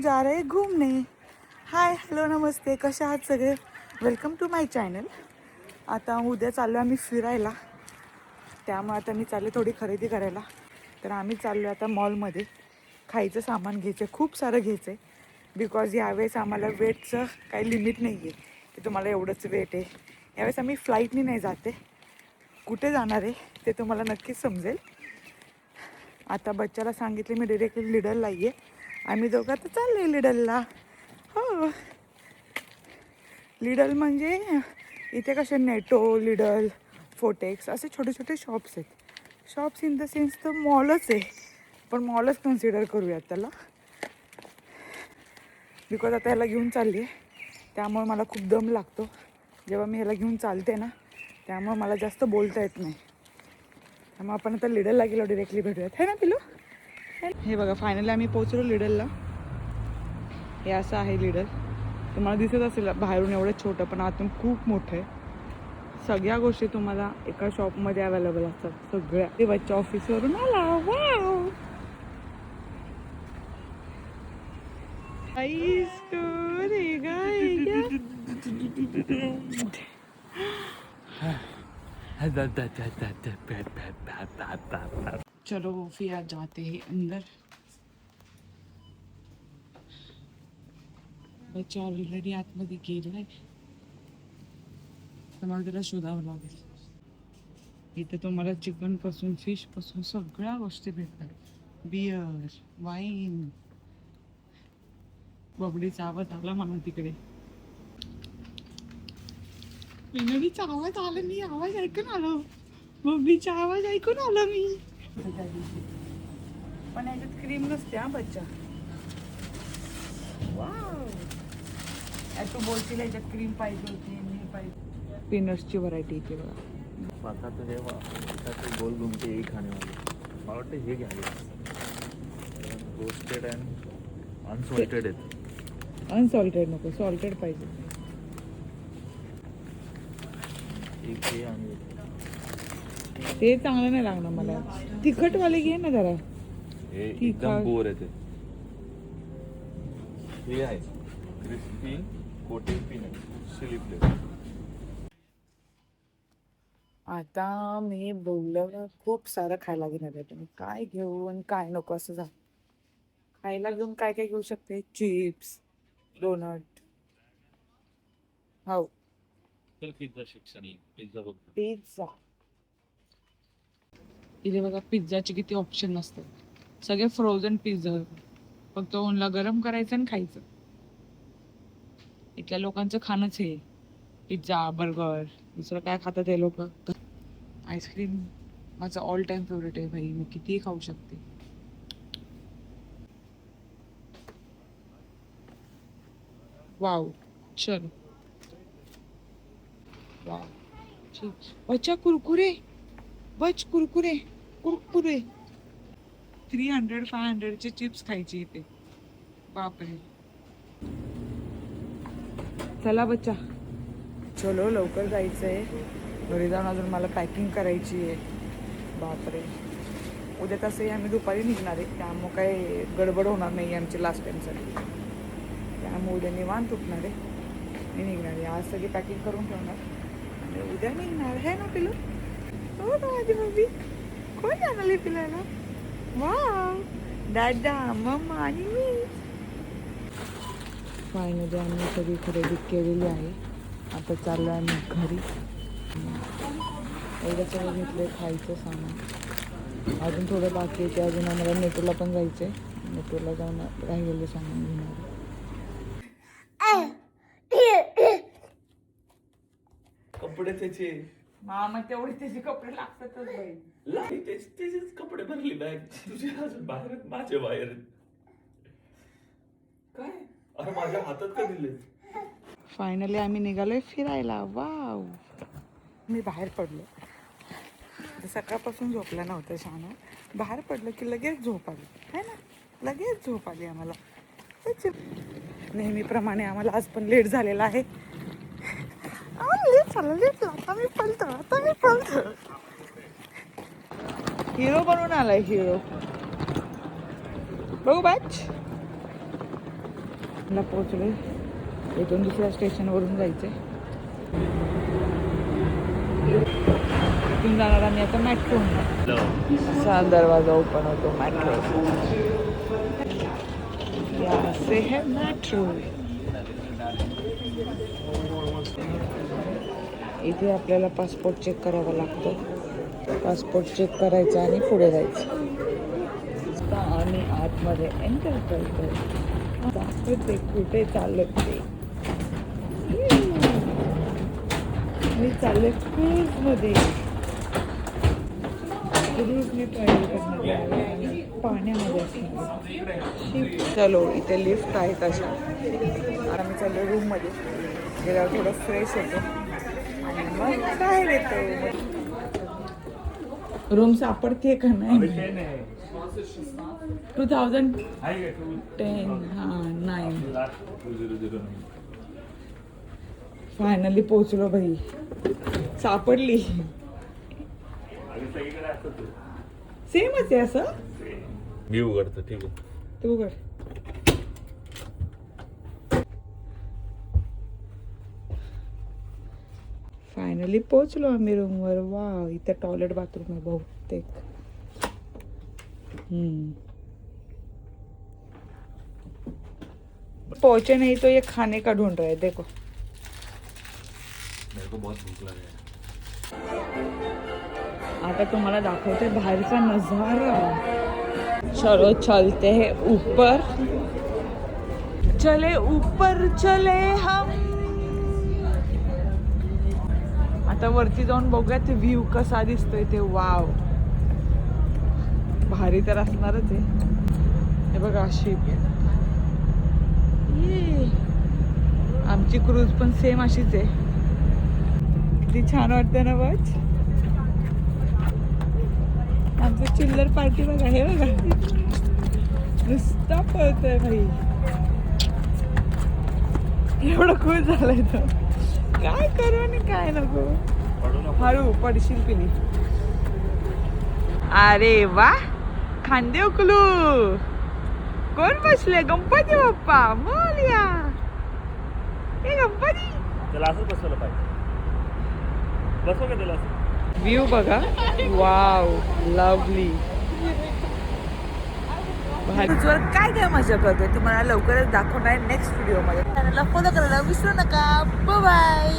जा रहे घूमने. हाय हॅलो नमस्ते, कशा आहात सगळे. Welcome to my channel. आता उद्या चाललो आम्ही फिरायला, त्यामुळे आता मी चालले थोडी खरेदी करायला. तर आम्ही चाललो आता मॉलमध्ये. खायचं सामान घ्यायचं, खूप सारं घ्यायचं आहे. बिकॉज यावेळेस आम्हाला वेटचं काही लिमिट नाही आहे की तुम्हाला एवढंच वेट आहे. यावेळेस आम्ही फ्लाईटनी नाही जाते. कुठे जाणार आहे ते तुम्हाला नक्कीच समजेल. आता बच्चाला सांगितले मी डिरेक्टली लिडलला ये. आम्ही दोघं तर चालले लिडलला. हो, लिडल म्हणजे इथे कसे नेटो, लिडल, फोटेक्स असे छोटे छोटे शॉप्स आहेत. शॉप्स इन द सेन्स तर मॉलच आहे, पण मॉलच कन्सिडर करूयात त्याला. बिकॉज आता ह्याला घेऊन चालली आहे, त्यामुळे मला खूप दम लागतो जेव्हा मी ह्याला घेऊन चालते ना. त्यामुळे मला जास्त बोलता येत नाही. त्यामुळे आपण आता लिडलला गेलो, डिरेक्टली भेटूयात. है ना पिलू. हे बघा, फायनली आम्ही पोहोचलो लिडलला. हे असं आहे लिडल. तुम्हाला दिसत असेल बाहेरून एवढं छोटं, पण आतून खूप मोठं आहे. सगळ्या गोष्टी तुम्हाला एका शॉपमध्ये अवेलेबल असतात, सगळ्या. ते बच्चा ऑफिसवरून आला. वाव, चलो फिर आज जाते हैं अंदर. बच्चा ऑलरेडी आतमध्ये गेलाय, तर मला त्याला शोधावं लागेल. इथे तुम्हाला चिकन पासून, फिश पासून सगळ्या गोष्टी भेटतात. Beer, wine. बबडीचा आवाज आला मला तिकडे. पिनडीचा आवाज आला, मी आवाज ऐकून आलो. बबडीचा आवाज ऐकून आलो मी. पण याच्यात क्रीम नसते हा बच्चा. वाव, तू बोलतील याच्यात क्रीम पाहिजे होती, मी पाहिजे. पीनट्सची व्हरायटी इथे बघा. आता तो है गोल घूम के यही खाने वाले. मला वाटतं हे घ्यावे, रोस्टेड अँड अनसॉल्टेड आहेत. अनसॉल्टेड नको, सॉल्टेड पाहिजे. एक हे आणि ते चांगलं नाही लागणार मला. तिखटवाले घे ना जरा. हे एकदम बोर आहे. हे आहे crispy coating peanut chilli flavour. आता मी बोललं खूप सारं खायला घेणार आहे. तुम्ही काय घेऊ आणि काय नको असं जा. खायला घेऊन काय काय घेऊ शकते. Chips, doughnut. हो, पिझ्झा शिक्षण, पिझ्झा बघ. पिझ्झा. इथे बघा पिझ्झाचे किती ऑप्शन असतात. सगळे फ्रोझन पिझ्झा, फक्त ओनला गरम करायचं आणि खायचं. इथल्या लोकांचं खाणंच हे पिझ्झा, बर्गर. दुसरं काय खातात हे लोक. आईस्क्रीम माझं ऑल टाइम फेवरेट आहे भाई, मी कितीही खाऊ शकते. वाव, चल. वाव, बच्चा कुरकुरे. बच कुरकुरे, कुरकुरे. 300-500चे चिप्स खायचे इथे. बापरे. चला बच्चा, चलो लवकर जायचंय. घरी जाऊन अजून मला पॅकिंग करायची आहे. बापरे. उद्या तसंही आम्ही दुपारी निघणार आहे, त्यामुळे काही गडबड होणार नाही आमची लास्ट टाईमसाठी. त्यामुळे उद्या निवांत उठणार आहे, मी निघणार आहे. आज सगळी पॅकिंग करून ठेवणार आणि उद्या निघणार आहे ना पिलू. हो ना माझी मम्मी. कोण आणली पिलाला. वाव, दादा, मम्मा आणि मी. फायनली आम्ही सगळी खरेदी केलेली आहे. आता चाललो आम्ही घरी. एवढं सगळं घेतलं खायचं सामान. अजून थोडं बाकी आहे, ते अजून आम्हाला नेटोला पण जायचं आहे. नेटोला जाऊन राहिलेलं सामान घेणार. कपडे त्याचे मामा तेवढे त्याचे कपडे लागतातच बाई. त्याचेच कपडे भरली बॅग. तुझे अजून बाहेर, माझे बाहेर. काय अरे माझ्या हातात का दिले. फायनली आम्ही निघालोय फिरायला. वाव, मी बाहेर पडलो. सकाळपासून झोपला नव्हतं छान. बाहेर पडलं की लगेच झोप आली है ना. लगेच झोप आली आम्हाला. नेहमीप्रमाणे आम्हाला आज पण लेट झालेला आहे. लेट झालं, लेट झालं. आता मी पळतो. हिरो बनवून आलाय, हिरो. बघू बॅच. ला पोहोचलोय. इथून दुसऱ्या स्टेशनवरून जायचं आहे. इथून जाणार आम्ही आता मेट्रो. असा दरवाजा ओपन होतो मेट्रो. से है मेट्रो. इथे आपल्याला पासपोर्ट चेक करावा लागतो. पासपोर्ट चेक करायचा आणि पुढे जायचं. आम्ही आतमध्ये एंटर करतो. दाखवते कुठे चालत ते. मी चालले क्रूजमध्ये. क्रूजने ट्रॅव्हल करणार पाण्यामध्ये असणार. चलो इथे लिफ्ट आहे तशा. आम्ही चाललो रूममध्ये. गेल्यावर थोडं फ्रेश होतो आणि मग बाहेर येतो. रूम सापडते का नाही? 2010 हां 9. फायनली पोहोचलो भाई. सापडली. सेमच आहे असं. मी उघडतो. ठीक आहे तू उघड. फायनली पोहोचलो आम्ही रूमवर. वा इथे टॉयलेट बाथरूम आहे बहुतेक. पहुंचे नहीं तो ये खाने का ढूंढ रहे हैं. देखो मेरे को बहुत भूख लगा है. आता तुम्हाला दाखवते बाहेरचा नजारा. चलो चलते हैं ऊपर. चले ऊपर चले हम. आता वरती जाऊन बघूयात व्ह्यू कसा दिसतोय ते. वाव भारी तर असणारच आहे. हे बघा शिप. आमची क्रूज पण सेम अशीच आहे. किती छान वाटते ना बघ. आमचं चिल्लर पार्टी बघा. हे बघा नुसता पळतोय भाई. एवढं खुश झालंय तो. काय करू आणि काय नको. हळू पडशील पिली. अरे वा खांदे उकलू. कोण बसले? गणपती बाप्पा मोरया. हे गणपती. त्याला असंच बसवलं पाहिजे. बसव का त्याला असं. व्ह्यू बघा. Wow lovely. वर काय काय मजा करतोय तुम्हाला लवकरच दाखवणार नेक्स्ट व्हिडिओ मध्ये. चॅनलला फॉलो करायला विसरू नका. बाय.